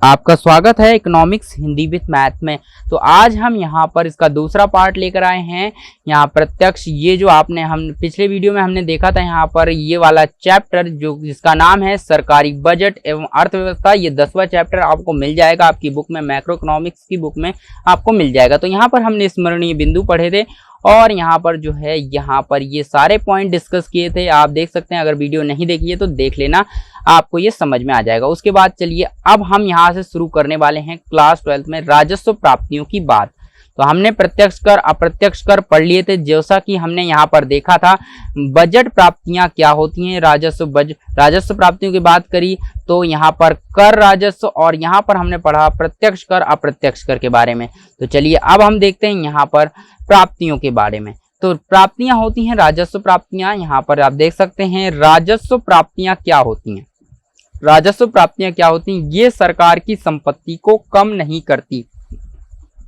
आपका स्वागत है इकोनॉमिक्स हिंदी विद मैथ में। तो आज हम यहाँ पर इसका दूसरा पार्ट लेकर आए हैं। यहाँ प्रत्यक्ष ये जो आपने हम पिछले वीडियो में हमने देखा था, यहाँ पर ये वाला चैप्टर जो जिसका नाम है सरकारी बजट एवं अर्थव्यवस्था, ये 10वां चैप्टर आपको मिल जाएगा आपकी बुक में, मैक्रो इकोनॉमिक्स की बुक में आपको मिल जाएगा। तो यहाँ पर हमने स्मरणीय बिंदु पढ़े थे और यहाँ पर जो है यहाँ पर ये सारे पॉइंट डिस्कस किए थे। आप देख सकते हैं, अगर वीडियो नहीं देखी है तो देख लेना, आपको ये समझ में आ जाएगा। उसके बाद चलिए अब हम यहाँ से शुरू करने वाले हैं क्लास 12 में राजस्व प्राप्तियों की बात। तो हमने प्रत्यक्ष कर अप्रत्यक्ष कर पढ़ लिए थे, जैसा कि हमने यहाँ पर देखा था बजट प्राप्तियां क्या होती हैं। राजस्व प्राप्तियों की बात करी तो यहाँ पर कर राजस्व और यहाँ पर हमने पढ़ा प्रत्यक्ष कर अप्रत्यक्ष कर के बारे में। तो चलिए अब हम देखते हैं यहाँ पर प्राप्तियों के बारे में। तो प्राप्तियां होती हैं राजस्व प्राप्तियां। यहाँ पर आप देख सकते हैं राजस्व प्राप्तियां क्या होती हैं। राजस्व प्राप्तियां क्या होती हैं, ये सरकार की संपत्ति को कम नहीं करती।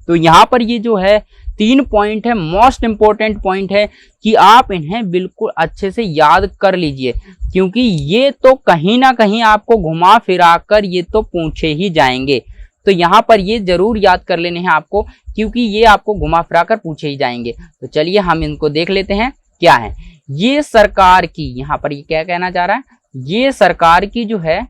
तो यहाँ पर ये जो है 3 पॉइंट है, मोस्ट इंपॉर्टेंट पॉइंट है कि आप इन्हें बिल्कुल अच्छे से याद कर लीजिए, क्योंकि ये तो कहीं ना कहीं आपको घुमा फिरा कर ये तो पूछे ही जाएंगे। तो यहाँ पर ये जरूर याद कर लेने हैं आपको, क्योंकि ये आपको घुमा फिरा कर पूछे ही जाएंगे। तो चलिए हम इनको देख लेते हैं क्या है। ये सरकार की, यहाँ पर ये क्या कहना चाह रहा है, ये सरकार की जो है,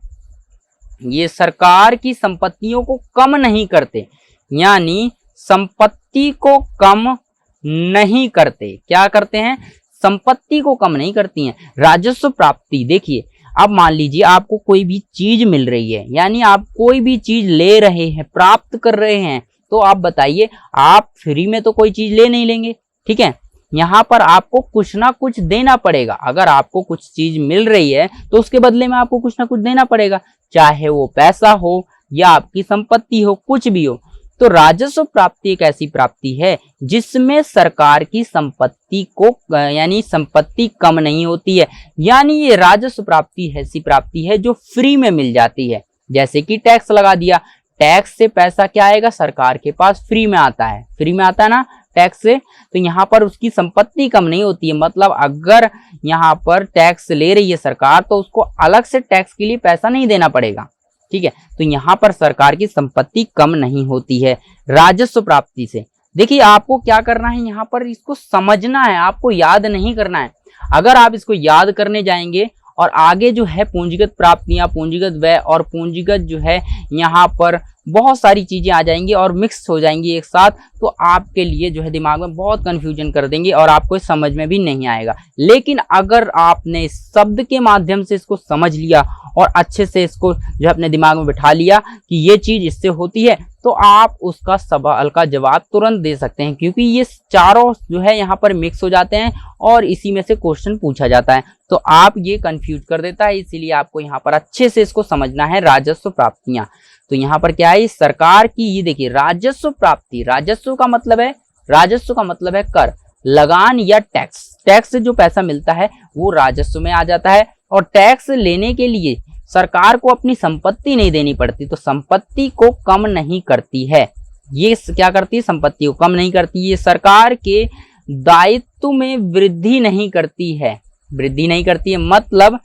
ये सरकार की संपत्तियों को कम नहीं करते, यानी संपत्ति को कम नहीं करते। क्या करते हैं, संपत्ति को कम नहीं करती हैं। राजस्व प्राप्ति देखिए, अब मान लीजिए आपको कोई भी चीज मिल रही है, यानी आप कोई भी चीज ले रहे हैं, प्राप्त कर रहे हैं, तो आप बताइए, आप फ्री में तो कोई चीज ले नहीं लेंगे, ठीक है। यहाँ पर आपको कुछ ना कुछ देना पड़ेगा। अगर आपको कुछ चीज मिल रही है तो उसके बदले में आपको कुछ ना कुछ देना पड़ेगा, चाहे वो पैसा हो या आपकी संपत्ति हो, कुछ भी हो। तो राजस्व प्राप्ति एक ऐसी प्राप्ति है जिसमें सरकार की संपत्ति को यानी संपत्ति कम नहीं होती है। यानी ये राजस्व प्राप्ति ऐसी प्राप्ति है जो फ्री में मिल जाती है। जैसे कि टैक्स लगा दिया, टैक्स से पैसा क्या आएगा, सरकार के पास फ्री में आता है, फ्री में आता है ना टैक्स से। तो यहाँ पर उसकी संपत्ति कम नहीं होती है। मतलब अगर यहाँ पर टैक्स ले रही है सरकार तो उसको अलग से टैक्स के लिए पैसा नहीं देना पड़ेगा, ठीक है। तो यहाँ पर सरकार की संपत्ति कम नहीं होती है राजस्व प्राप्ति से। देखिए आपको क्या करना है, यहाँ पर इसको समझना है, आपको याद नहीं करना है। अगर आप इसको याद करने जाएंगे और आगे जो है पूंजीगत प्राप्तियां, पूंजीगत व्यय और पूंजीगत जो है यहाँ पर बहुत सारी चीजें आ जाएंगी और मिक्स हो जाएंगी एक साथ, तो आपके लिए जो है दिमाग में बहुत कंफ्यूजन कर देंगे और आपको समझ में भी नहीं आएगा। लेकिन अगर आपने शब्द के माध्यम से इसको समझ लिया और अच्छे से इसको जो अपने दिमाग में बिठा लिया कि ये चीज इससे होती है, तो आप उसका सवाल का जवाब तुरंत दे सकते हैं, क्योंकि ये चारों जो है यहाँ पर मिक्स हो जाते हैं और इसी में से क्वेश्चन पूछा जाता है। तो आप ये कंफ्यूज कर देता है, इसीलिए आपको यहाँ पर अच्छे से इसको समझना है राजस्व प्राप्तियां। तो यहाँ पर क्या है, सरकार की ये देखिए राजस्व प्राप्ति, राजस्व का मतलब है कर, लगान या टैक्स। टैक्स से जो पैसा मिलता है वो राजस्व में आ जाता है और टैक्स लेने के लिए सरकार को अपनी संपत्ति नहीं देनी पड़ती, तो संपत्ति को कम नहीं करती है। ये क्या करती है, संपत्ति को कम नहीं करती। ये सरकार के दायित्व में वृद्धि नहीं करती है, वृद्धि नहीं करती है। मतलब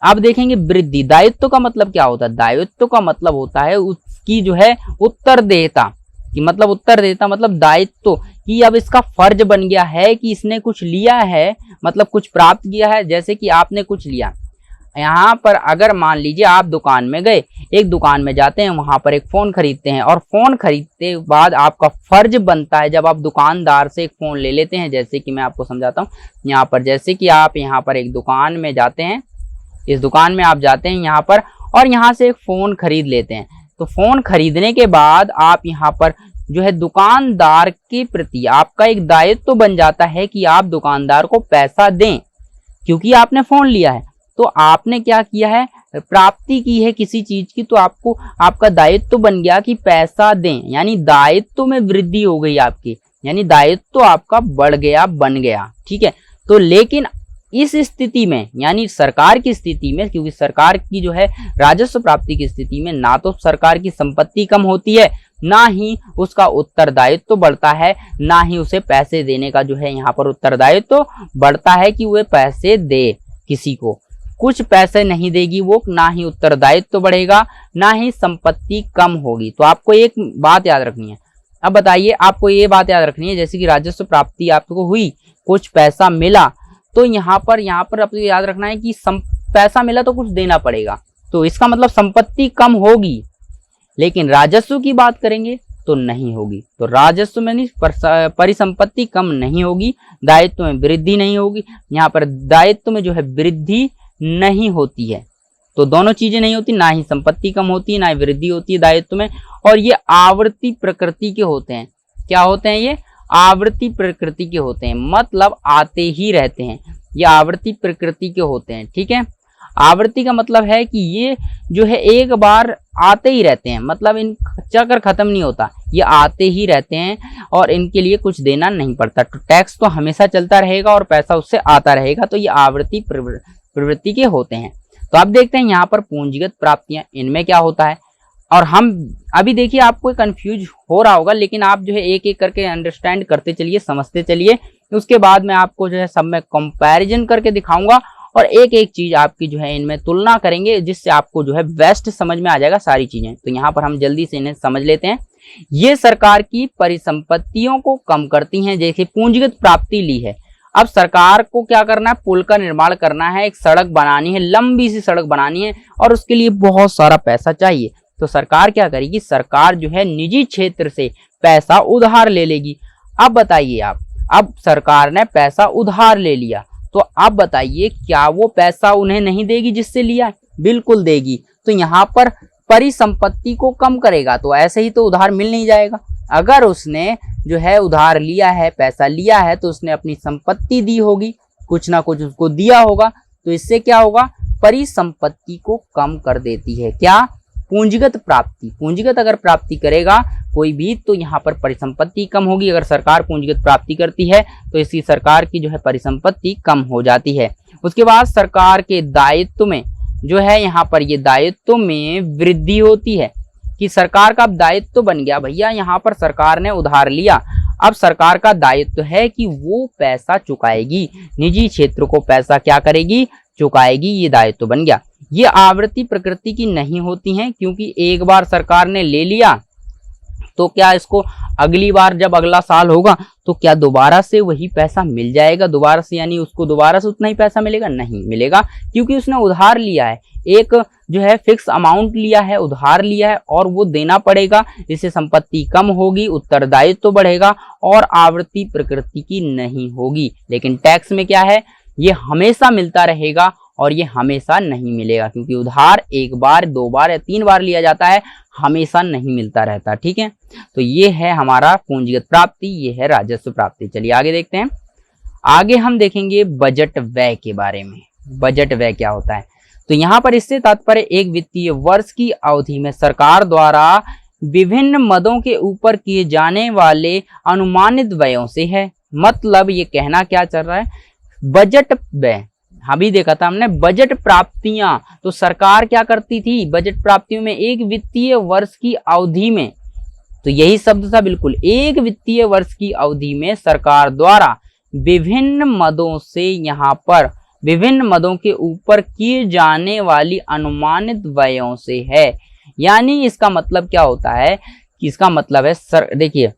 अब देखेंगे वृद्धि, दायित्व का मतलब क्या होता है, दायित्व का मतलब होता है उसकी जो है उत्तरदेयता कि मतलब उत्तरदेयता मतलब दायित्व कि अब इसका फर्ज बन गया है कि इसने कुछ लिया है, मतलब कुछ प्राप्त किया है। जैसे कि आपने कुछ लिया, यहाँ पर अगर मान लीजिए आप दुकान में गए, एक दुकान में जाते हैं, वहां पर एक फोन खरीदते हैं और फोन खरीदते के बाद आपका फर्ज बनता है जब आप दुकानदार से एक फोन ले लेते हैं। जैसे कि मैं आपको समझाता हूँ, यहाँ पर जैसे कि आप यहाँ पर एक दुकान में जाते हैं, इस दुकान में आप जाते हैं यहाँ पर और यहाँ से एक फोन खरीद लेते हैं। तो फोन खरीदने के बाद आप यहाँ पर जो है दुकानदार के प्रति आपका एक दायित्व बन जाता है कि आप दुकानदार को पैसा दें, क्योंकि आपने फोन लिया है। तो आपने क्या किया है, प्राप्ति की है किसी चीज की, तो आपको आपका दायित्व बन गया कि पैसा दें, यानी दायित्व में वृद्धि हो गई आपकी, यानी दायित्व आपका बढ़ गया, बन गया, ठीक है। तो लेकिन इस स्थिति में, यानी सरकार की स्थिति में, क्योंकि सरकार की जो है राजस्व प्राप्ति की स्थिति में ना तो सरकार की संपत्ति कम होती है, ना ही उसका उत्तरदायित्व बढ़ता है, ना ही उसे पैसे देने का जो है यहाँ पर उत्तरदायित्व बढ़ता है कि वह पैसे दे किसी को। कुछ पैसे नहीं देगी वो, ना ही उत्तरदायित्व तो बढ़ेगा, ना ही संपत्ति कम होगी। तो आपको एक बात याद रखनी है। अब बताइए, आपको ये बात याद रखनी है, जैसे कि राजस्व प्राप्ति आपको हुई, कुछ पैसा मिला, तो यहाँ पर आपको याद रखना है कि पैसा मिला तो कुछ देना पड़ेगा, तो इसका मतलब संपत्ति कम होगी। लेकिन राजस्व की बात करेंगे तो नहीं होगी। तो राजस्व में नहीं, परिसंपत्ति कम नहीं होगी, दायित्व में वृद्धि नहीं होगी। यहाँ पर दायित्व में जो है वृद्धि नहीं होती है। तो दोनों चीजें नहीं होती, ना ही संपत्ति कम होती है, ना ही वृद्धि होती है दायित्व में। और ये आवर्ती प्रकृति के होते हैं। क्या होते हैं ये? आवर्ती प्रकृति के होते हैं, मतलब आते ही रहते हैं। ये आवर्ती प्रकृति के होते हैं, ठीक है। आवर्ती का मतलब है कि ये जो है एक बार आते ही रहते हैं, मतलब इन चक्र खत्म नहीं होता, ये आते ही रहते हैं और इनके लिए कुछ देना नहीं पड़ता। तो टैक्स तो हमेशा चलता रहेगा और पैसा उससे आता रहेगा। तो ये आवर्ती प्रवृत्ति के होते हैं। तो आप देखते हैं यहाँ पर पूंजीगत प्राप्तियां, इनमें क्या होता है। और हम अभी देखिए, आपको कंफ्यूज हो रहा होगा, लेकिन आप जो है एक एक करके अंडरस्टैंड करते चलिए, समझते चलिए। उसके बाद मैं आपको जो है सब में कंपैरिजन करके दिखाऊंगा और एक एक चीज आपकी जो है इनमें तुलना करेंगे, जिससे आपको जो है बेस्ट समझ में आ जाएगा सारी चीजें। तो यहाँ पर हम जल्दी से इन्हें समझ लेते हैं। ये सरकार की परिसंपत्तियों को कम करती हैं। जैसे पूंजीगत प्राप्ति ली है, अब सरकार को क्या करना है? पुल का निर्माण करना है, एक सड़क बनानी है, लंबी सी सड़क बनानी है, और उसके लिए बहुत सारा पैसा चाहिए। तो सरकार क्या करेगी? सरकार जो है निजी क्षेत्र से पैसा उधार ले लेगी। अब बताइए आप, अब सरकार ने पैसा उधार ले लिया, तो आप बताइए क्या वो पैसा उन्हें नहीं देगी जिससे लिया? बिल्कुल देगी। तो यहाँ पर परिसंपत्ति को कम करेगा, तो ऐसे ही तो उधार मिल नहीं जाएगा। अगर उसने जो है उधार लिया है, पैसा लिया है, तो उसने अपनी संपत्ति दी होगी, कुछ ना कुछ उसको दिया होगा। तो इससे क्या होगा? परिसंपत्ति को कम कर देती है। क्या? पूंजीगत प्राप्ति। पूंजीगत अगर प्राप्ति करेगा कोई भी, तो यहाँ पर परिसंपत्ति कम होगी। अगर सरकार पूंजीगत प्राप्ति करती है तो इसकी सरकार की जो है परिसंपत्ति कम हो जाती है। उसके बाद सरकार के दायित्व में जो है, यहाँ पर ये दायित्व में वृद्धि होती है कि सरकार का अब दायित्व बन गया। भैया यहाँ पर सरकार ने उधार लिया, अब सरकार का दायित्व है कि वो पैसा चुकाएगी, निजी क्षेत्र को पैसा क्या करेगी? चुकाएगी। ये दायित्व बन गया। ये आवृत्ति प्रकृति की नहीं होती हैं, क्योंकि एक बार सरकार ने ले लिया तो क्या इसको अगली बार जब अगला साल होगा तो क्या दोबारा से वही पैसा मिल जाएगा? दोबारा से यानी उसको दोबारा से उतना ही पैसा मिलेगा? नहीं मिलेगा, क्योंकि उसने उधार लिया है, एक जो है फिक्स अमाउंट लिया है, उधार लिया है, और वो देना पड़ेगा। इससे संपत्ति कम होगी, उत्तरदायित्व तो बढ़ेगा और आवृत्ति प्रकृति की नहीं होगी। लेकिन टैक्स में क्या है? ये हमेशा मिलता रहेगा और ये हमेशा नहीं मिलेगा, क्योंकि उधार एक बार, दो बार या तीन बार लिया जाता है, हमेशा नहीं मिलता रहता। ठीक है, तो ये है हमारा पूंजीगत प्राप्ति, ये है राजस्व प्राप्ति। चलिए आगे देखते हैं। आगे हम देखेंगे बजट व्यय के बारे में। बजट व्यय क्या होता है? तो यहाँ पर इससे तात्पर्य एक वित्तीय वर्ष की अवधि में सरकार द्वारा विभिन्न मदों के ऊपर किए जाने वाले अनुमानित व्ययों से है। मतलब ये कहना क्या चल रहा है? बजट व्यय अभी देखा था हमने, बजट प्राप्तियां। तो सरकार क्या करती थी? बजट प्राप्तियों में एक वित्तीय वर्ष की अवधि में, तो यही शब्द था बिल्कुल, एक वित्तीय वर्ष की अवधि में सरकार द्वारा विभिन्न मदों से, यहाँ पर विभिन्न मदों के ऊपर किए जाने वाली अनुमानित व्ययों से है। यानी इसका मतलब क्या होता है कि इसका मतलब है देखिए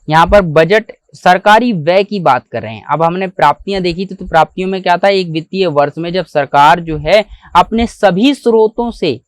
यहाँ पर बजट सरकारी व्यय की बात कर रहे हैं। अब हमने प्राप्तियां देखी थी, तो प्राप्तियों में क्या था? एक वित्तीय वर्ष में जब सरकार जो है अपने सभी स्रोतों से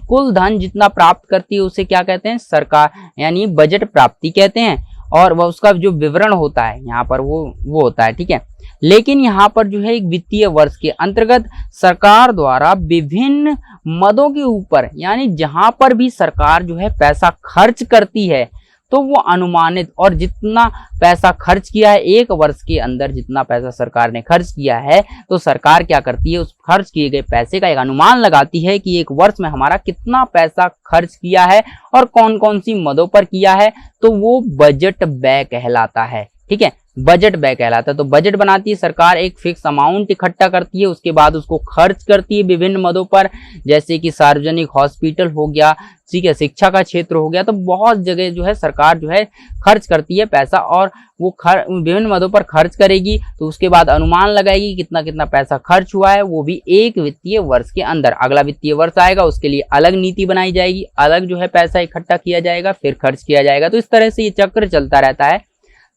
कुल धन जितना प्राप्त करती है उसे क्या कहते हैं? सरकार, यानी बजट प्राप्ति कहते हैं। और वह उसका जो विवरण होता है यहाँ पर वो होता है। ठीक है, लेकिन यहाँ पर जो है एक वित्तीय वर्ष के अंतर्गत सरकार द्वारा विभिन्न मदों के ऊपर, यानी जहां पर भी सरकार जो है पैसा खर्च करती है, तो वो अनुमानित, और जितना पैसा खर्च किया है एक वर्ष के अंदर, जितना पैसा सरकार ने खर्च किया है, तो सरकार क्या करती है? उस खर्च किए गए पैसे का एक अनुमान लगाती है कि एक वर्ष में हमारा कितना पैसा खर्च किया है और कौन कौन सी मदों पर किया है। तो वो बजट व्यय कहलाता है। ठीक है, बजट व्यय कहलाता है। तो बजट बनाती है सरकार, एक फिक्स अमाउंट इकट्ठा करती है, उसके बाद उसको खर्च करती है विभिन्न मदों पर, जैसे कि सार्वजनिक हॉस्पिटल हो गया, ठीक है, शिक्षा का क्षेत्र हो गया। तो बहुत जगह जो है सरकार जो है खर्च करती है पैसा, और वो विभिन्न मदों पर खर्च करेगी। तो उसके बाद अनुमान लगाएगी कितना कितना पैसा खर्च हुआ है, वो भी एक वित्तीय वर्ष के अंदर। अगला वित्तीय वर्ष आएगा, उसके लिए अलग नीति बनाई जाएगी, अलग जो है पैसा इकट्ठा किया जाएगा, फिर खर्च किया जाएगा। तो इस तरह से ये चक्र चलता रहता है।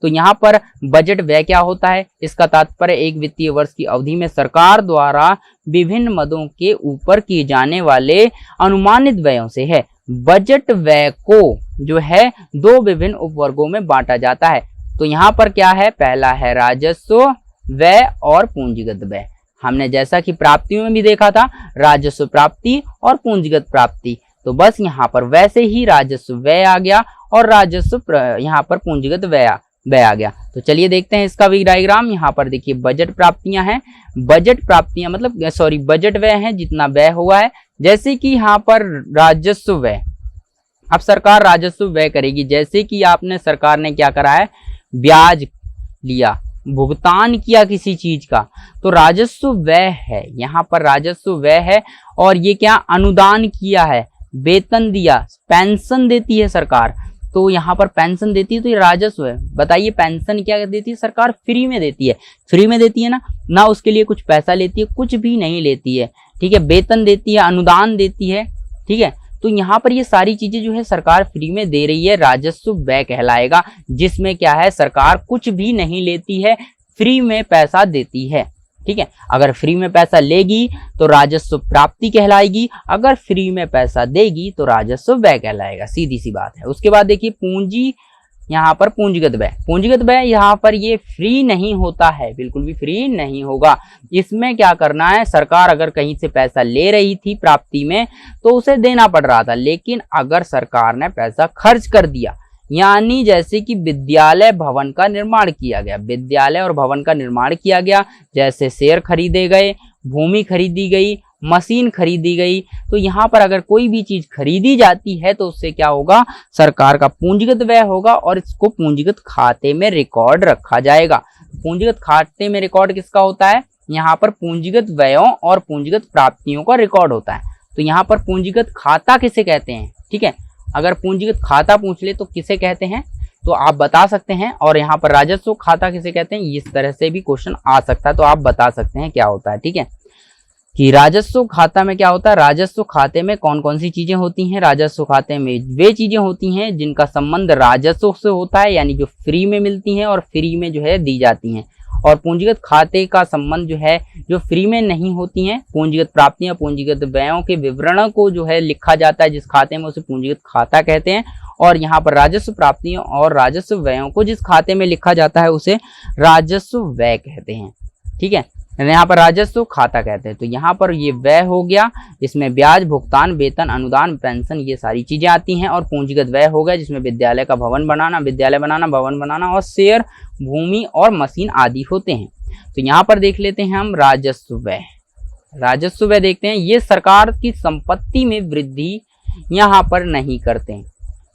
तो यहाँ पर बजट व्यय क्या होता है, इसका तात्पर्य एक वित्तीय वर्ष की अवधि में सरकार द्वारा विभिन्न मदों के ऊपर किए जाने वाले अनुमानित व्ययों से है। बजट व्यय को जो है दो विभिन्न उपवर्गों में बांटा जाता है। तो यहाँ पर क्या है, पहला है राजस्व व्यय और पूंजीगत व्यय। हमने जैसा कि प्राप्तियों में भी देखा था, राजस्व प्राप्ति और पूंजीगत प्राप्ति। तो बस यहाँ पर वैसे ही राजस्व व्यय आ गया और राजस्व यहाँ पर पूंजीगत व्यय आ गया। तो चलिए देखते हैं इसका भी डायग्राम। यहाँ पर देखिए बजट प्राप्तियां हैं, बजट प्राप्तियां मतलब बजट व्यय है, जितना व्यय हुआ है। जैसे कि यहाँ पर राजस्व व्यय, अब सरकार राजस्व व्यय करेगी, जैसे कि आपने सरकार ने क्या करा है, ब्याज लिया, भुगतान किया किसी चीज का, तो राजस्व व्यय है। यहाँ पर राजस्व व्यय है। और ये क्या, अनुदान किया है, वेतन दिया, पेंशन देती है सरकार, तो यहाँ पर पेंशन देती है, तो ये राजस्व है। बताइए पेंशन क्या देती है सरकार, फ्री में देती है, फ्री में देती है ना उसके लिए कुछ पैसा लेती है, कुछ भी नहीं लेती है, ठीक है। वेतन देती है, अनुदान देती है, ठीक है। तो यहाँ पर ये सारी चीजें जो है सरकार फ्री में दे रही है, राजस्व व्यय कहलाएगा, जिसमें क्या है सरकार कुछ भी नहीं लेती है, फ्री में पैसा देती है, ठीक है। अगर फ्री में पैसा लेगी तो राजस्व प्राप्ति कहलाएगी, अगर फ्री में पैसा देगी तो राजस्व व्यय कहलाएगा, सीधी सी बात है। उसके बाद देखिए पूंजी, यहाँ पर पूंजीगत व्यय, पूंजीगत व्यय यहाँ पर ये फ्री नहीं होता है, बिल्कुल भी फ्री नहीं होगा। इसमें क्या करना है, सरकार अगर कहीं से पैसा ले रही थी प्राप्ति में तो उसे देना पड़ रहा था, लेकिन अगर सरकार ने पैसा खर्च कर दिया, यानी जैसे कि विद्यालय भवन का निर्माण किया गया, विद्यालय और भवन का निर्माण किया गया, जैसे शेयर खरीदे गए, भूमि खरीदी गई, मशीन खरीदी गई, तो यहाँ पर अगर कोई भी चीज खरीदी जाती है तो उससे क्या होगा, सरकार का पूंजीगत व्यय होगा और इसको पूंजीगत खाते में रिकॉर्ड रखा जाएगा। पूंजीगत खाते में रिकॉर्ड किसका होता है, यहाँ पर पूंजीगत व्ययों और पूंजीगत प्राप्तियों का रिकॉर्ड होता है। तो यहाँ पर पूंजीगत खाता किसे कहते हैं, ठीक है। अगर पूंजीगत खाता पूछ ले तो किसे कहते हैं, तो आप बता सकते हैं। और यहाँ पर राजस्व खाता किसे कहते हैं, इस तरह से भी क्वेश्चन आ सकता है, तो आप बता सकते हैं क्या होता है, ठीक है। कि राजस्व खाता में क्या होता है, राजस्व खाते में कौन कौन सी चीजें होती हैं, राजस्व खाते में वे चीजें होती हैं जिनका संबंध राजस्व से होता है, यानी जो फ्री में मिलती हैं और फ्री में जो है दी जाती हैं। और पूंजीगत खाते का संबंध जो है जो फ्री में नहीं होती हैं, पूंजीगत प्राप्तियां, पूंजीगत व्ययों के विवरण को जो है लिखा जाता है जिस खाते में, उसे पूंजीगत खाता कहते हैं। और यहाँ पर राजस्व प्राप्तियों और राजस्व व्ययों को जिस खाते में लिखा जाता है उसे राजस्व व्यय कहते हैं, ठीक है। यहाँ पर राजस्व खाता कहते हैं। तो यहाँ पर ये व्यय हो गया, इसमें ब्याज, भुगतान, वेतन, अनुदान, पेंशन, ये सारी चीजें आती हैं। और पूंजीगत व्यय हो गया जिसमें विद्यालय का भवन बनाना, भवन बनाना और शेयर, भूमि और मशीन आदि होते हैं। तो यहाँ पर देख लेते हैं हम राजस्व व्यय। राजस्व व्यय देखते हैं, ये सरकार की संपत्ति में वृद्धि यहाँ पर नहीं करते हैं।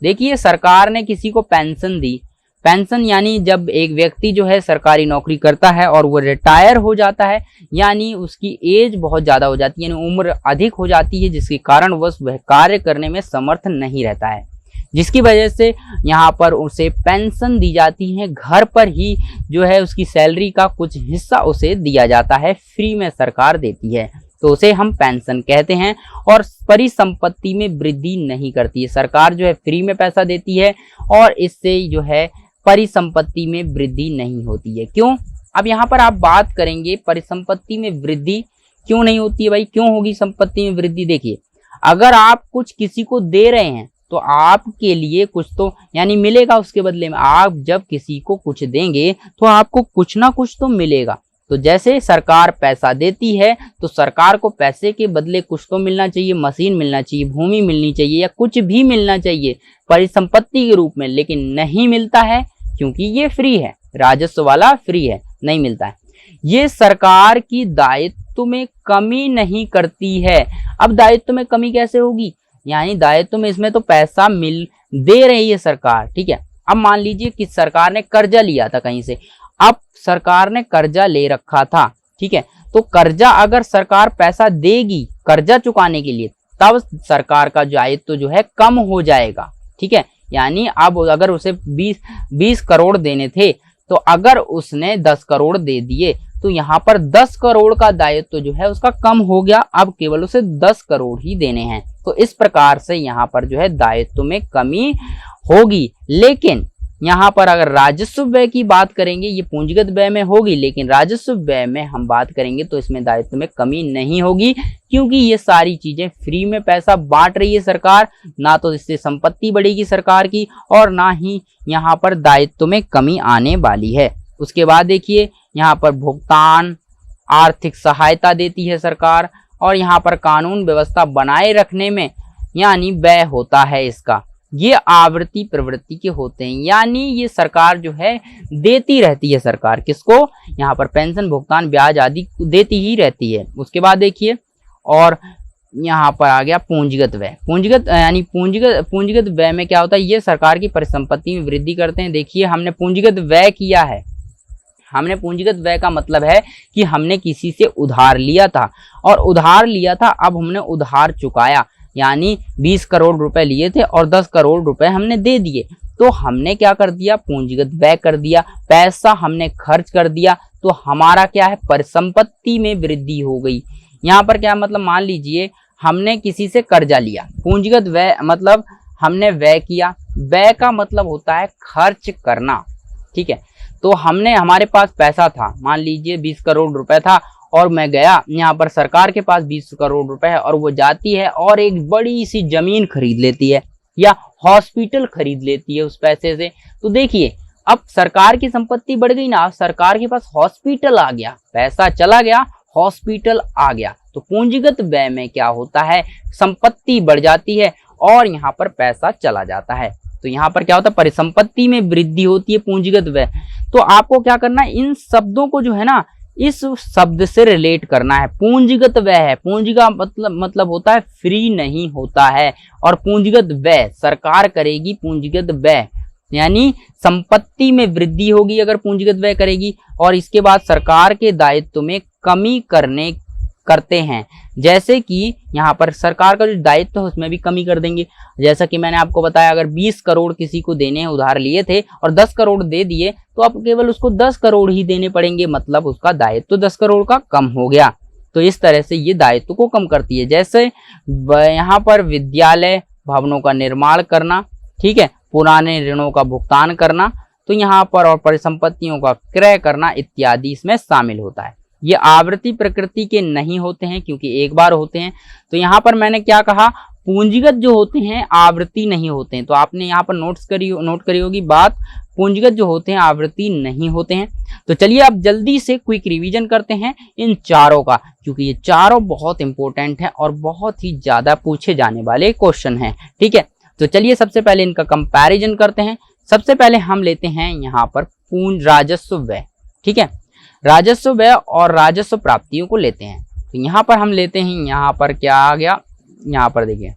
देखिए सरकार ने किसी को पेंशन दी, पेंशन यानी जब एक व्यक्ति जो है सरकारी नौकरी करता है और वो रिटायर हो जाता है, यानी उसकी एज बहुत ज़्यादा हो जाती है, यानी उम्र अधिक हो जाती है, जिसके कारण वह कार्य करने में समर्थ नहीं रहता है, जिसकी वजह से यहाँ पर उसे पेंशन दी जाती है। घर पर ही जो है उसकी सैलरी का कुछ हिस्सा उसे दिया जाता है, फ्री में सरकार देती है, तो उसे हम पेंशन कहते हैं। और परिसंपत्ति में वृद्धि नहीं करती है, सरकार जो है फ्री में पैसा देती है और इससे जो है परिसंपत्ति में वृद्धि नहीं होती है। क्यों? अब यहाँ पर आप बात करेंगे परिसंपत्ति में वृद्धि क्यों नहीं होती है भाई, क्यों होगी संपत्ति में वृद्धि। देखिए अगर आप कुछ किसी को दे रहे हैं तो आपके लिए कुछ तो यानी मिलेगा उसके बदले में। आप जब किसी को कुछ देंगे तो आपको कुछ ना कुछ तो मिलेगा। तो जैसे सरकार पैसा देती है तो सरकार को पैसे के बदले कुछ तो मिलना चाहिए, मशीन मिलना चाहिए, भूमि मिलनी चाहिए या कुछ भी मिलना चाहिए परिसंपत्ति के रूप में, लेकिन नहीं मिलता है क्योंकि ये फ्री है, राजस्व वाला फ्री है, नहीं मिलता है। ये सरकार की दायित्व में कमी नहीं करती है। अब दायित्व में कमी कैसे होगी, यानी दायित्व में इसमें तो पैसा दे रही है सरकार, ठीक है। अब मान लीजिए कि सरकार ने कर्जा लिया था कहीं से, अब सरकार ने कर्जा ले रखा था, ठीक है, तो कर्जा अगर सरकार पैसा देगी कर्जा चुकाने के लिए, तब सरकार का दायित्व जो है कम हो जाएगा, ठीक है। यानी अब अगर उसे 20 करोड़ देने थे, तो अगर उसने 10 करोड़ दे दिए, तो यहाँ पर 10 करोड़ का दायित्व जो है उसका कम हो गया, अब केवल उसे 10 करोड़ ही देने हैं। तो इस प्रकार से यहाँ पर जो है दायित्व में कमी होगी। लेकिन यहाँ पर अगर राजस्व व्यय की बात करेंगे, ये पूंजीगत व्यय में होगी, लेकिन राजस्व व्यय में हम बात करेंगे तो इसमें दायित्व में कमी नहीं होगी, क्योंकि ये सारी चीजें फ्री में पैसा बांट रही है सरकार, ना तो इससे संपत्ति बढ़ेगी सरकार की और ना ही यहाँ पर दायित्व में कमी आने वाली है। उसके बाद देखिए यहाँ पर भुगतान, आर्थिक सहायता देती है सरकार, और यहाँ पर कानून व्यवस्था बनाए रखने में यानी व्यय होता है इसका, ये आवृत्ति प्रवृत्ति के होते हैं, यानी ये सरकार जो है देती रहती है सरकार किसको, यहाँ पर पेंशन, भुगतान, ब्याज आदि देती ही रहती है। उसके बाद देखिए और यहाँ पर आ गया पूंजीगत व्यय। पूंजीगत यानी पूंजीगत व्यय में क्या होता है, ये सरकार की परिसंपत्ति में वृद्धि करते हैं। देखिए हमने पूंजीगत व्यय किया है, हमने पूंजीगत व्यय का मतलब है कि हमने किसी से उधार लिया था और उधार लिया था, अब हमने उधार चुकाया, यानी 20 करोड़ रुपए लिए थे और 10 करोड़ रुपए हमने दे दिए, तो हमने क्या कर दिया, पूंजीगत व्यय कर दिया, पैसा हमने खर्च कर दिया, तो हमारा क्या है, परिसंपत्ति में वृद्धि हो गई। यहाँ पर क्या मतलब, मान लीजिए हमने किसी से कर्जा लिया, पूंजीगत व्यय मतलब हमने व्यय किया, व्यय का मतलब होता है खर्च करना, ठीक है। तो हमने, हमारे पास पैसा था, मान लीजिए 20 करोड़ रुपए था, और मैं गया, यहाँ पर सरकार के पास 20 करोड़ रुपए है और वो जाती है और एक बड़ी सी जमीन खरीद लेती है या हॉस्पिटल खरीद लेती है उस पैसे से। तो देखिए अब सरकार की संपत्ति बढ़ गई ना, सरकार के पास हॉस्पिटल आ गया, पैसा चला गया, हॉस्पिटल आ गया। तो पूंजीगत व्यय में क्या होता है, संपत्ति बढ़ जाती है और यहाँ पर पैसा चला जाता है। तो यहाँ पर क्या होता है, परिसंपत्ति में वृद्धि होती है पूंजीगत व्यय। तो आपको क्या करना है, इन शब्दों को जो है ना इस शब्द से रिलेट करना है। पूंजीगत व्यय है, पूंजी का मतलब होता है फ्री नहीं होता है, और पूंजीगत व्यय सरकार करेगी, पूंजीगत व्यय यानी संपत्ति में वृद्धि होगी अगर पूंजीगत व्यय करेगी, और इसके बाद सरकार के दायित्व में कमी करते हैं। जैसे कि यहाँ पर सरकार का जो दायित्व है उसमें भी कमी कर देंगे। जैसा कि मैंने आपको बताया, अगर 20 करोड़ किसी को देने उधार लिए थे और 10 करोड़ दे दिए, तो अब केवल उसको 10 करोड़ ही देने पड़ेंगे, मतलब उसका दायित्व 10 करोड़ का कम हो गया। तो इस तरह से ये दायित्व को कम करती है। जैसे यहाँ पर विद्यालय भवनों का निर्माण करना, ठीक है, पुराने ऋणों का भुगतान करना, तो यहाँ पर और परिसंपत्तियों का क्रय करना इत्यादि इसमें शामिल होता है। ये आवृत्ति प्रकृति के नहीं होते हैं क्योंकि एक बार होते हैं। तो यहाँ पर मैंने क्या कहा, पूंजीगत जो होते हैं आवृत्ति नहीं होते हैं। तो आपने यहाँ पर नोट करी होगी बात, पूंजीगत जो होते हैं आवृत्ति नहीं होते हैं। तो चलिए अब जल्दी से क्विक रिवीजन करते हैं इन चारों का, क्योंकि ये चारों बहुत इंपॉर्टेंट है और बहुत ही ज्यादा पूछे जाने वाले क्वेश्चन हैं, ठीक है। तो चलिए सबसे पहले इनका कंपैरिजन करते हैं। सबसे पहले हम लेते हैं यहाँ पर राजस्व व्यय, ठीक है, राजस्व व्यय और राजस्व प्राप्तियों को लेते हैं। तो यहाँ पर हम लेते हैं, यहाँ पर क्या आ गया, यहाँ पर देखिए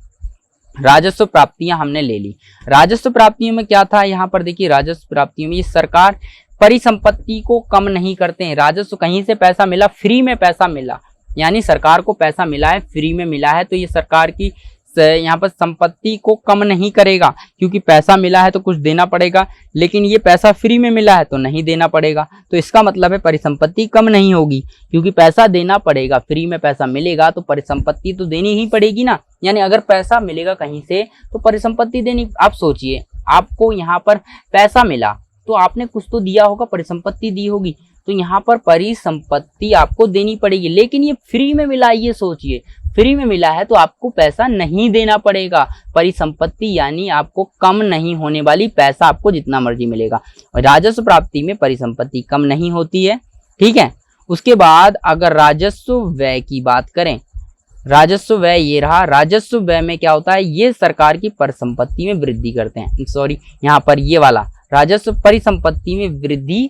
राजस्व प्राप्तियां हमने ले ली। राजस्व प्राप्तियों में क्या था, यहाँ पर देखिए राजस्व प्राप्तियों में ये सरकार परिसंपत्ति को कम नहीं करते हैं। राजस्व कहीं से पैसा मिला, फ्री में पैसा मिला, यानी सरकार को पैसा मिला है, फ्री में मिला है, तो ये सरकार की यहाँ पर संपत्ति को कम नहीं करेगा, क्योंकि पैसा मिला है तो कुछ देना पड़ेगा, लेकिन ये पैसा फ्री में मिला है तो नहीं देना पड़ेगा। तो इसका मतलब है परिसंपत्ति कम नहीं होगी, क्योंकि पैसा देना पड़ेगा, फ्री में पैसा मिलेगा तो परिसंपत्ति तो देनी ही पड़ेगी ना। यानी अगर पैसा मिलेगा कहीं से तो परिसंपत्ति देनी। आप सोचिए, आपको यहाँ पर पैसा मिला तो आपने कुछ तो दिया होगा, परिसंपत्ति दी होगी, तो यहाँ पर परिसंपत्ति आपको देनी पड़ेगी। लेकिन ये फ्री में मिला, ये सोचिए, फ्री में मिला है तो आपको पैसा नहीं देना पड़ेगा। परिसंपत्ति यानी आपको कम नहीं होने वाली, पैसा आपको जितना मर्जी मिलेगा। और राजस्व प्राप्ति में परिसंपत्ति कम नहीं होती है, ठीक है। उसके बाद अगर राजस्व व्यय की बात करें, राजस्व व्यय ये रहा। राजस्व व्यय में क्या होता है, ये सरकार की परिसंपत्ति में वृद्धि करते हैं, सॉरी यहाँ पर ये वाला राजस्व परिसंपत्ति में वृद्धि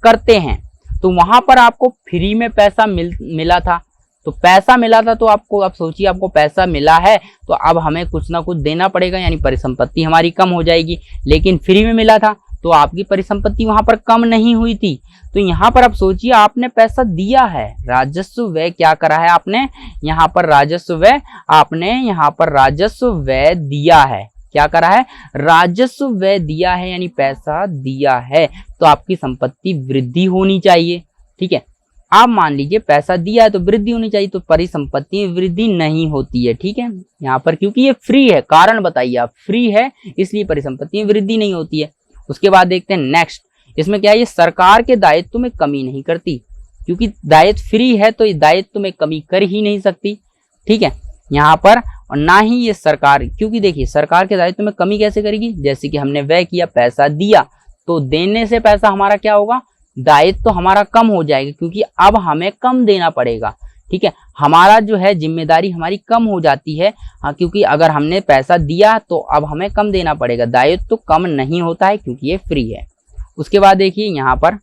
करते हैं। तो वहां पर आपको फ्री में पैसा मिला था, तो पैसा मिला था तो आपको, आप सोचिए आपको पैसा मिला है तो अब हमें कुछ ना कुछ देना पड़ेगा, यानी परिसंपत्ति हमारी कम हो जाएगी। लेकिन फ्री में मिला था तो आपकी परिसंपत्ति वहां पर कम नहीं हुई थी। तो यहाँ पर आप सोचिए, आपने पैसा दिया है, राजस्व व्यय क्या करा है आपने, यहाँ पर राजस्व व्यय, आपने यहाँ पर राजस्व व्यय दिया है, क्या करा है, राजस्व व्यय दिया है, यानी पैसा दिया है, तो आपकी संपत्ति वृद्धि होनी चाहिए। ठीक है, आप मान लीजिए पैसा दिया है तो वृद्धि होनी चाहिए, तो परिसंपत्ति में वृद्धि नहीं होती है। ठीक है, यहाँ पर क्योंकि ये फ्री है, कारण बताइए आप, फ्री है इसलिए परिसंपत्ति में वृद्धि नहीं होती है। उसके बाद देखते हैं नेक्स्ट, इसमें क्या है, ये सरकार के दायित्व में कमी नहीं करती, क्योंकि दायित्व फ्री है तो ये दायित्व में कमी कर ही नहीं सकती। ठीक है, यहाँ पर और ना ही ये सरकार, क्योंकि देखिए सरकार के दायित्व में कमी कैसे करेगी, जैसे कि हमने व्यय किया, पैसा दिया, तो देने से पैसा हमारा क्या होगा, दायित्व तो हमारा कम हो जाएगा, क्योंकि अब हमें कम देना पड़ेगा। ठीक है, हमारा जो है जिम्मेदारी हमारी कम हो जाती है। हाँ, क्योंकि अगर हमने पैसा दिया तो अब हमें कम देना पड़ेगा, दायित्व तो कम नहीं होता है क्योंकि ये फ्री है। उसके बाद देखिए यहाँ पर,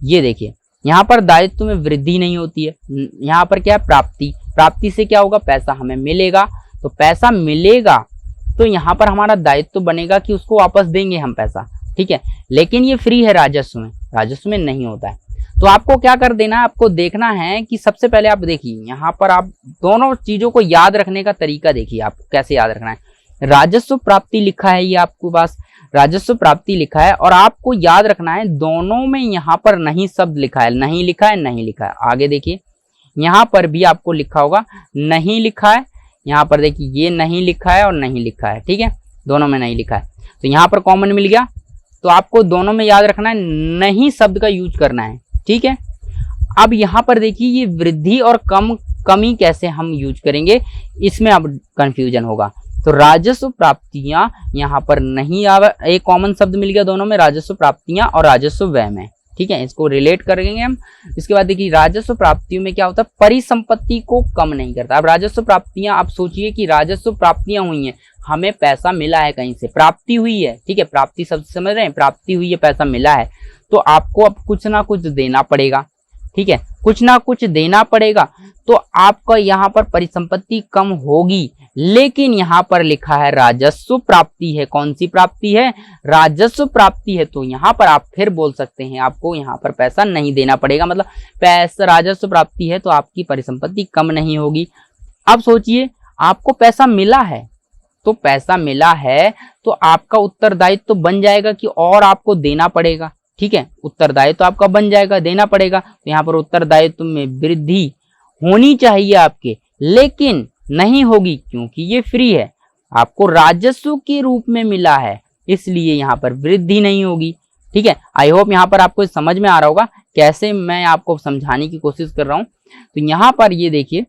ये देखिए यहाँ पर दायित्व में वृद्धि नहीं होती है। यहाँ पर क्या है, प्राप्ति, प्राप्ति से क्या होगा, पैसा हमें मिलेगा, तो पैसा मिलेगा तो यहाँ पर हमारा दायित्व बनेगा कि उसको वापस देंगे हम पैसा। ठीक है, लेकिन ये फ्री है, राजस्व में नहीं होता है। तो आपको क्या कर देना है, आपको देखना है कि सबसे पहले आप देखिए यहाँ पर, आप दोनों चीजों को याद रखने का तरीका देखिए, आपको कैसे याद रखना है। राजस्व प्राप्ति लिखा है, ये आपके पास राजस्व प्राप्ति लिखा है, और आपको याद रखना है दोनों में यहाँ पर नहीं शब्द लिखा है, नहीं लिखा है, नहीं लिखा है। आगे देखिए यहाँ पर भी आपको लिखा होगा नहीं लिखा है, यहाँ पर देखिए ये नहीं लिखा है और नहीं लिखा है। ठीक है, दोनों में नहीं लिखा है, तो यहाँ पर कॉमन मिल गया। तो आपको दोनों में याद रखना है, नहीं शब्द का यूज करना है। ठीक है, अब यहाँ पर देखिए ये वृद्धि और कमी कैसे हम यूज करेंगे, इसमें अब कंफ्यूजन होगा। तो राजस्व प्राप्तियां यहाँ पर नहीं आवे, एक कॉमन शब्द मिल गया दोनों में, राजस्व प्राप्तियां और राजस्व व्यय में। ठीक है, इसको रिलेट करेंगे हम। इसके बाद देखिए राजस्व प्राप्तियों में क्या होता है, परिसंपत्ति को कम नहीं करता। अब राजस्व प्राप्तियां, आप सोचिए कि राजस्व प्राप्तियां हुई हैं, हमें पैसा मिला है, कहीं से प्राप्ति हुई है। ठीक है, प्राप्ति शब्द समझ रहे हैं, प्राप्ति हुई है, पैसा मिला है, तो आपको अब कुछ ना कुछ देना पड़ेगा। ठीक है, कुछ ना कुछ देना पड़ेगा, तो आपका यहाँ पर परिसंपत्ति कम होगी। लेकिन यहाँ पर लिखा है राजस्व प्राप्ति है, कौन सी प्राप्ति है, राजस्व प्राप्ति है, तो यहाँ पर आप फिर बोल सकते हैं आपको यहाँ पर पैसा नहीं देना पड़ेगा, मतलब पैसा राजस्व प्राप्ति है तो आपकी परिसंपत्ति कम नहीं होगी। अब सोचिए आपको पैसा मिला है, तो पैसा मिला है तो आपका उत्तरदायित्व तो बन जाएगा कि और आपको देना पड़ेगा। ठीक है, उत्तरदायित्व तो आपका बन जाएगा, देना पड़ेगा, तो यहाँ पर उत्तरदायित्व में वृद्धि होनी चाहिए आपके, लेकिन नहीं होगी क्योंकि ये फ्री है, आपको राजस्व के रूप में मिला है, इसलिए यहाँ पर वृद्धि नहीं होगी। ठीक है, आई होप यहाँ पर आपको समझ में आ रहा होगा कैसे मैं आपको समझाने की कोशिश कर रहा हूँ। तो यहाँ पर ये देखिए,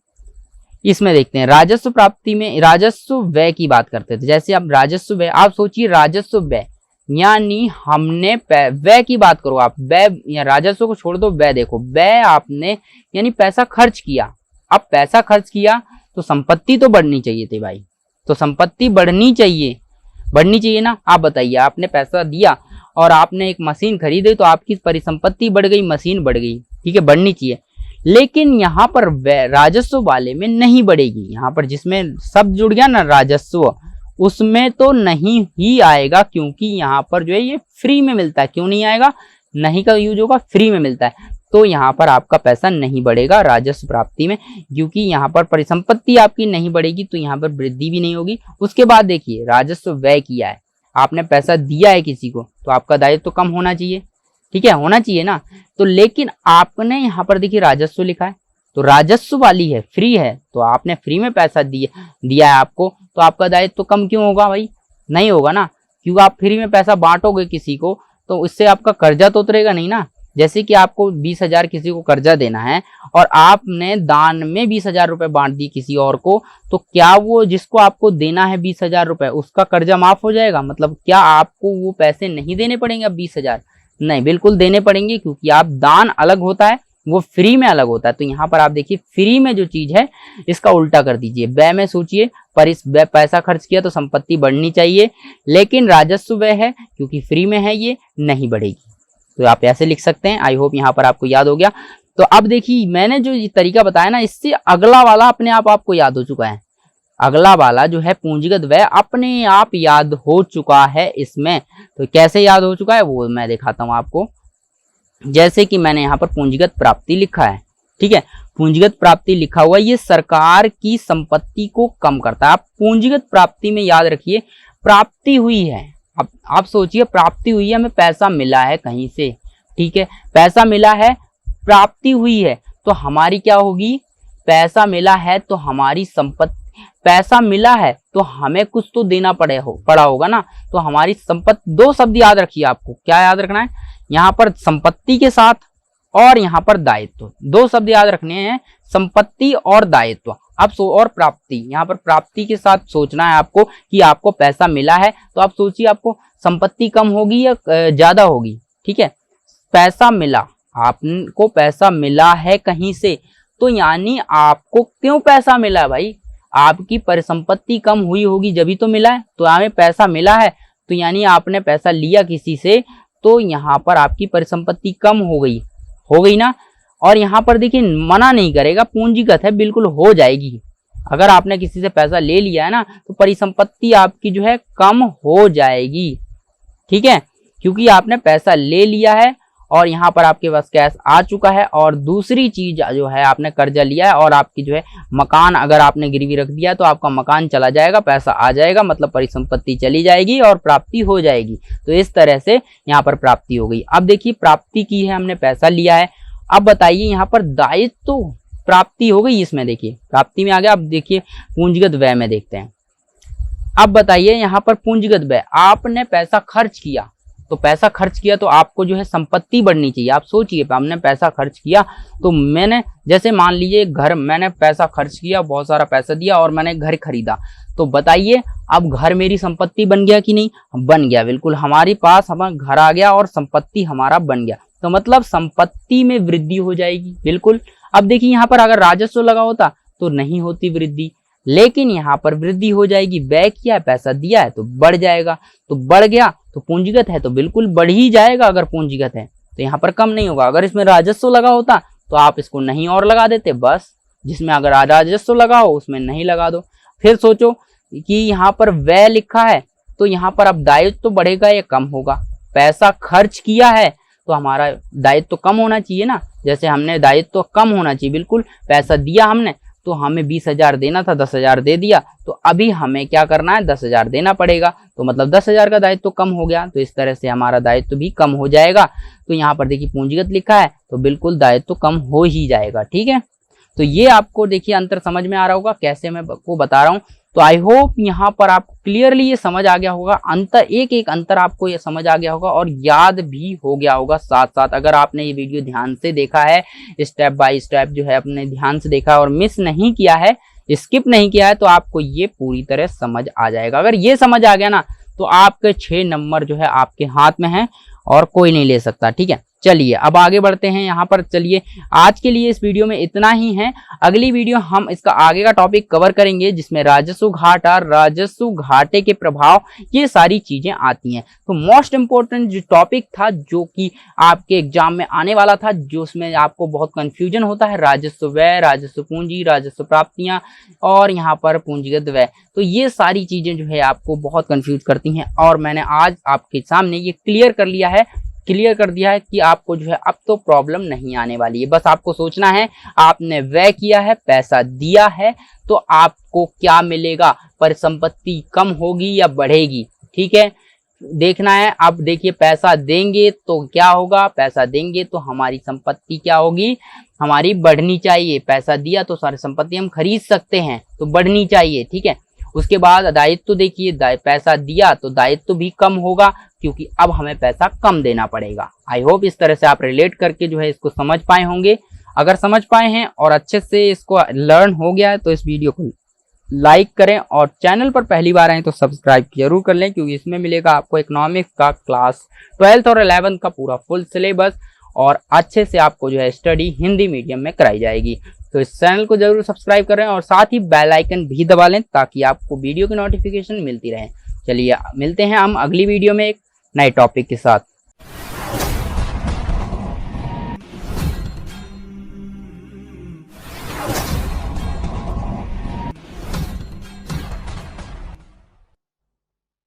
इसमें देखते हैं राजस्व प्राप्ति में राजस्व व्यय की बात करते थे। जैसे आप राजस्व व्यय, आप सोचिए राजस्व व्यय यानी हमने व्यय की बात करो, आप व्यय या राजस्व को छोड़ दो, व्यय देखो, व्यय आपने यानी पैसा खर्च किया। अब पैसा खर्च किया तो संपत्ति तो बढ़नी चाहिए थी भाई, तो संपत्ति बढ़नी चाहिए ना। आप बताइए, आपने पैसा दिया और आपने एक मशीन खरीदी तो आपकी परिसंपत्ति बढ़ गई, मशीन बढ़ गई। ठीक है, बढ़नी चाहिए, लेकिन यहाँ पर राजस्व वाले में नहीं बढ़ेगी। यहाँ पर जिसमें शब्द जुड़ गया ना राजस्व, उसमें तो नहीं ही आएगा, क्योंकि यहाँ पर जो है ये फ्री में मिलता है। क्यों नहीं आएगा, नहीं का यूज होगा, फ्री में मिलता है, तो यहाँ पर आपका पैसा नहीं बढ़ेगा राजस्व प्राप्ति में, क्योंकि यहाँ पर परिसंपत्ति आपकी नहीं बढ़ेगी, तो यहाँ पर वृद्धि भी नहीं होगी। उसके बाद देखिए राजस्व व्यय किया है, आपने पैसा दिया है किसी को, तो आपका दायित्व तो कम होना चाहिए। ठीक है, होना चाहिए ना, तो लेकिन आपने यहाँ पर देखिए राजस्व लिखा है, तो राजस्व वाली है, फ्री है, तो आपने फ्री में पैसा दिया है आपको, तो आपका दायित्व तो कम क्यों होगा भाई, नहीं होगा ना, क्योंकि आप फ्री में पैसा बांटोगे किसी को तो इससे आपका कर्जा तो उतरेगा नहीं ना। जैसे कि आपको 20,000 किसी को कर्जा देना है और आपने दान में 20,000 रुपए बांट दी किसी और को, तो क्या वो जिसको आपको देना है 20,000 रुपए, उसका कर्जा माफ हो जाएगा? मतलब क्या आपको वो पैसे नहीं देने पड़ेंगे अब 20,000? नहीं, बिल्कुल देने पड़ेंगे, क्योंकि आप दान अलग होता है, वो फ्री में अलग होता है। तो यहाँ पर आप देखिए फ्री में जो चीज है इसका उल्टा कर दीजिए। व्यय में सोचिए, पर इस व्यय पैसा खर्च किया तो संपत्ति बढ़नी चाहिए, लेकिन राजस्व व्यय है क्योंकि फ्री में है, ये नहीं बढ़ेगी। तो आप ऐसे लिख सकते हैं। आई होप यहाँ पर आपको याद हो गया। तो अब देखिए मैंने जो तरीका बताया ना, इससे अगला वाला अपने आप आपको याद हो चुका है। अगला वाला जो है पूंजीगत व्यय अपने आप याद हो चुका है इसमें। तो कैसे याद हो चुका है वो मैं दिखाता हूं आपको। जैसे कि मैंने यहाँ पर पूंजीगत प्राप्ति लिखा है, ठीक है, पूंजीगत प्राप्ति लिखा हुआ है, ये सरकार की संपत्ति को कम करता है। आप पूंजीगत प्राप्ति में याद रखिए प्राप्ति हुई है। अब आप सोचिए प्राप्ति हुई है, हमें पैसा मिला है कहीं से, ठीक है, पैसा मिला है, प्राप्ति हुई है, तो हमारी क्या होगी, पैसा मिला है तो हमारी संपत्ति, पैसा मिला है तो हमें कुछ तो देना पड़ा होगा ना, तो हमारी संपत्ति, दो शब्द याद रखिए, आपको क्या याद रखना है यहाँ पर, संपत्ति के साथ और यहाँ पर दायित्व, दो शब्द याद रखने हैं, संपत्ति और दायित्व। अब और प्राप्ति, यहाँ पर प्राप्ति के साथ सोचना है आपको कि आपको पैसा मिला है, तो आप सोचिए आपको संपत्ति कम होगी या ज्यादा होगी, ठीक है, पैसा मिला, आपको पैसा मिला है कहीं से, तो यानी आपको क्यों पैसा मिला भाई, आपकी परिसंपत्ति कम हुई होगी जब ही तो मिला है, तो हमें पैसा मिला है तो यानी आपने पैसा लिया किसी से, तो यहाँ पर आपकी परिसंपत्ति कम हो गई ना। और यहाँ पर देखिए मना नहीं करेगा, पूंजीगत है, बिल्कुल हो जाएगी। अगर आपने किसी से पैसा ले लिया है ना तो परिसंपत्ति आपकी जो है कम हो जाएगी, ठीक है, क्योंकि आपने पैसा ले लिया है और यहाँ पर आपके पास कैश आ चुका है। और दूसरी चीज जो है आपने कर्जा लिया है और आपकी जो है मकान अगर आपने गिरवी रख दिया तो आपका मकान चला जाएगा, पैसा आ जाएगा, मतलब परिसंपत्ति चली जाएगी और प्राप्ति हो जाएगी। तो इस तरह से यहाँ पर प्राप्ति हो गई। अब देखिए प्राप्ति की है, हमने पैसा लिया है, अब बताइए यहाँ पर दायित्व तो प्राप्ति हो गई, इसमें देखिए प्राप्ति में आ गया। अब देखिए पूंजीगत व्यय में देखते हैं। अब बताइए यहाँ पर पूंजीगत व्यय, आपने पैसा खर्च किया, तो पैसा खर्च किया तो आपको जो है संपत्ति बढ़नी चाहिए। आप सोचिए हमने पैसा खर्च किया, तो मैंने जैसे मान लीजिए घर, मैंने पैसा खर्च किया, बहुत सारा पैसा दिया और मैंने घर खरीदा, तो बताइए अब घर मेरी संपत्ति बन गया कि नहीं, बन गया, बिल्कुल हमारे पास हमारा घर आ गया और संपत्ति हमारा बन गया, तो मतलब संपत्ति में वृद्धि हो जाएगी, बिल्कुल। अब देखिए यहाँ पर अगर राजस्व लगा होता तो नहीं होती वृद्धि, लेकिन यहाँ पर वृद्धि हो जाएगी, व्यय किया है, पैसा दिया है तो बढ़ जाएगा, तो बढ़ गया तो पूंजीगत है तो बिल्कुल बढ़ ही जाएगा। अगर पूंजीगत है तो यहाँ पर कम नहीं होगा। अगर इसमें राजस्व लगा होता तो आप इसको नहीं और लगा देते, बस जिसमें अगर राजस्व लगा हो उसमें नहीं लगा दो। फिर सोचो कि यहाँ पर व्यय लिखा है तो यहाँ पर अब दायित्व तो बढ़ेगा या कम होगा, पैसा खर्च किया है तो हमारा दायित्व तो कम होना चाहिए ना, जैसे हमने दायित्व तो कम होना चाहिए, बिल्कुल पैसा दिया हमने तो हमें 20,000 देना था, 10,000 दे दिया, तो अभी हमें क्या करना है, 10,000 देना पड़ेगा, तो मतलब 10,000 का दायित्व तो कम हो गया, तो इस तरह से हमारा दायित्व भी कम हो जाएगा। तो यहाँ पर देखिए पूंजीगत लिखा है तो बिल्कुल दायित्व तो कम हो ही जाएगा, ठीक है। तो ये आपको देखिए अंतर समझ में आ रहा होगा कैसे मैं आपको बता रहा हूँ। तो आई होप यहाँ पर आपको क्लियरली ये समझ आ गया होगा, अंतर एक एक अंतर आपको ये समझ आ गया होगा और याद भी हो गया होगा साथ साथ। अगर आपने ये वीडियो ध्यान से देखा है, स्टेप बाय स्टेप जो है अपने ध्यान से देखा और मिस नहीं किया है, स्किप नहीं किया है, तो आपको ये पूरी तरह समझ आ जाएगा। अगर ये समझ आ गया ना तो आपके 6 नंबर जो है आपके हाथ में है और कोई नहीं ले सकता, ठीक है। चलिए अब आगे बढ़ते हैं। यहाँ पर चलिए आज के लिए इस वीडियो में इतना ही है। अगली वीडियो हम इसका आगे का टॉपिक कवर करेंगे जिसमें राजस्व घाटा, राजस्व घाटे के प्रभाव, ये सारी चीजें आती हैं। तो मोस्ट इंपोर्टेंट जो टॉपिक था जो कि आपके एग्जाम में आने वाला था, जो उसमें आपको बहुत कंफ्यूजन होता है, राजस्व व्यय, राजस्व पूंजी, राजस्व प्राप्तियां और यहाँ पर पूंजीगत व्यय, तो ये सारी चीजें जो है आपको बहुत कंफ्यूज करती हैं और मैंने आज आपके सामने ये क्लियर कर दिया है कि आपको जो है अब तो प्रॉब्लम नहीं आने वाली है। बस आपको सोचना है आपने व्यय किया है, पैसा दिया है, तो आपको क्या मिलेगा, परिसंपत्ति कम होगी या बढ़ेगी, ठीक है, देखना है। अब देखिए पैसा देंगे तो क्या होगा, पैसा देंगे तो हमारी संपत्ति क्या होगी, हमारी बढ़नी चाहिए। पैसा दिया तो सारी संपत्ति हम खरीद सकते हैं तो बढ़नी चाहिए, ठीक है। उसके बाद दायित्व तो देखिए, पैसा दिया तो दायित्व भी कम होगा क्योंकि अब हमें पैसा कम देना पड़ेगा। आई होप इस तरह से आप रिलेट करके जो है इसको समझ पाए होंगे। अगर समझ पाए हैं और अच्छे से इसको लर्न हो गया है तो इस वीडियो को लाइक करें और चैनल पर पहली बार आए तो सब्सक्राइब जरूर कर लें, क्योंकि इसमें मिलेगा आपको इकोनॉमिक्स का क्लास 12th और 11th का पूरा फुल सिलेबस और अच्छे से आपको जो है स्टडी हिंदी मीडियम में कराई जाएगी। तो इस चैनल को जरूर सब्सक्राइब करें और साथ ही बेल आइकन भी दबा लें ताकि आपको वीडियो की नोटिफिकेशन मिलती रहे। चलिए मिलते हैं हम अगली वीडियो में एक नए टॉपिक के साथ।